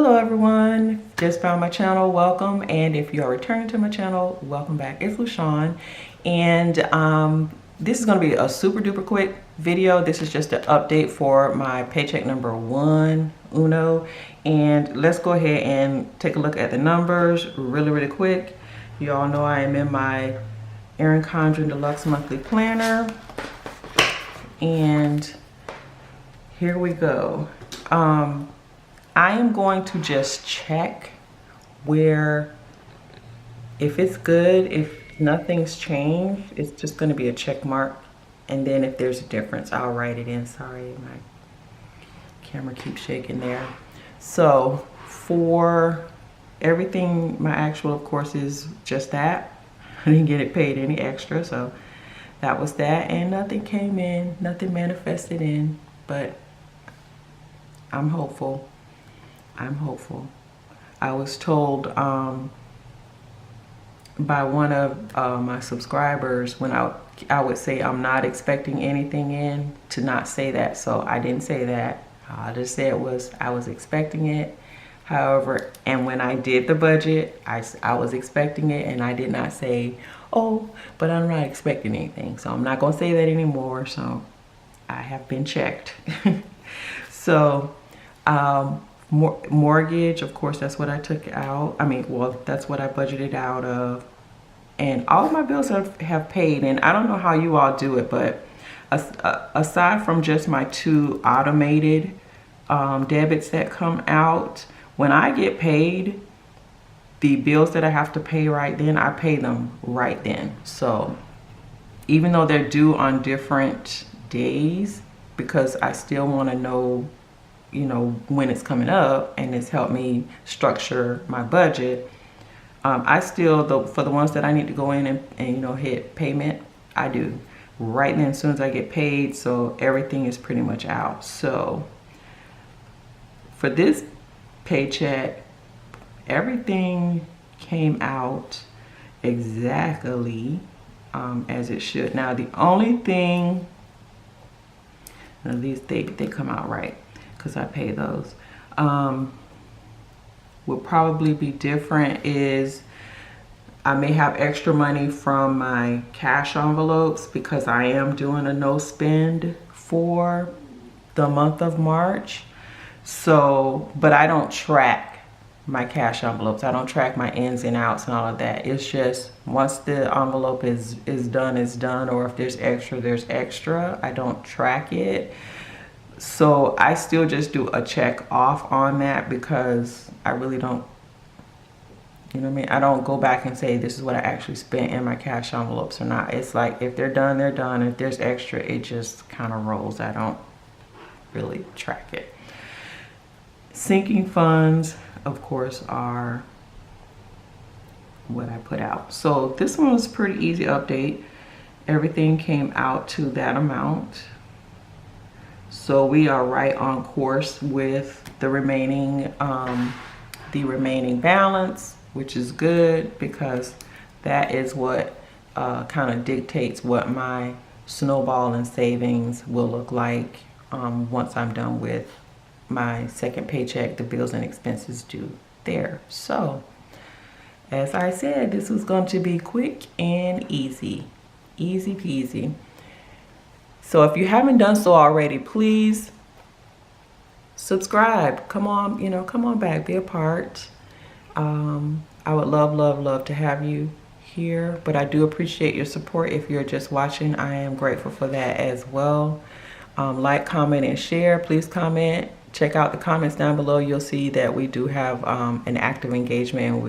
Hello everyone, just found my channel, welcome. And if you are returning to my channel, welcome back. It's LuShawn, and this is going to be a super duper quick video. This is just an update for my paycheck number 1 uno, and let's go ahead and take a look at the numbers really quick. You all know I am in my Erin Condren Deluxe monthly planner, and here we go. I am going to just check where, if it's good, if nothing's changed, it's just going to be a check mark. And then if there's a difference, I'll write it in. Sorry, my camera keeps shaking there. So for everything, my actual, of course, is just that. I didn't get it paid any extra, so that was that. And nothing came in, nothing manifested in, but I'm hopeful. I'm hopeful. I was told by one of my subscribers, when I would say I'm not expecting anything in, to not say that. So I didn't say that. I just said I was expecting it. However, and when I did the budget, I was expecting it, and I did not say, oh, but I'm not expecting anything. So I'm not going to say that anymore. So I have been checked. So mortgage, of course, that's what I took out. I mean, well, that's what I budgeted out of, and all my bills have paid. And I don't know how you all do it, but aside from just my 2 automated debits that come out, when I get paid, the bills that I have to pay right then, I pay them right then. So even though they're due on different days, because I still want to know, you know, when it's coming up, and it's helped me structure my budget. I still, for the ones that I need to go in and you know, hit payment, I do right then as soon as I get paid. So everything is pretty much out. So for this paycheck, everything came out exactly as it should. Now the only thing, at least they come out right, because I pay those, will probably be different is I may have extra money from my cash envelopes, because I am doing a no spend for the month of March. So, but I don't track my cash envelopes. I don't track my ins and outs and all of that. It's just once the envelope is done, it's done. Or if there's extra, there's extra. I don't track it. So I still just do a check off on that, because I really don't, you know what I mean? I don't go back and say this is what I actually spent in my cash envelopes or not. It's like if they're done, they're done. If there's extra, it just kind of rolls. I don't really track it. Sinking funds, of course, are what I put out. So this one was pretty easy update. Everything came out to that amount. So we are right on course with the remaining balance, which is good, because that is what kind of dictates what my snowball and savings will look like once I'm done with my second paycheck, the bills and expenses due there. So as I said, this was going to be quick and easy peasy. So if you haven't done so already, please subscribe. Come on, you know, come on back, be a part. I would love to have you here, but I do appreciate your support. If you're just watching, I am grateful for that as well. Like, comment, and share. Please comment. Check out the comments down below. You'll see that we do have an active engagement.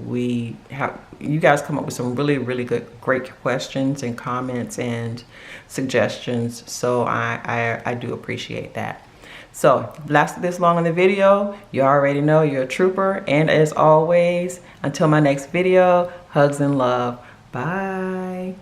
We have, you guys come up with some really good, great questions and comments and suggestions. So I do appreciate that. So if you lasted this long in the video, you already know you're a trooper. And as always, until my next video, hugs and love. Bye.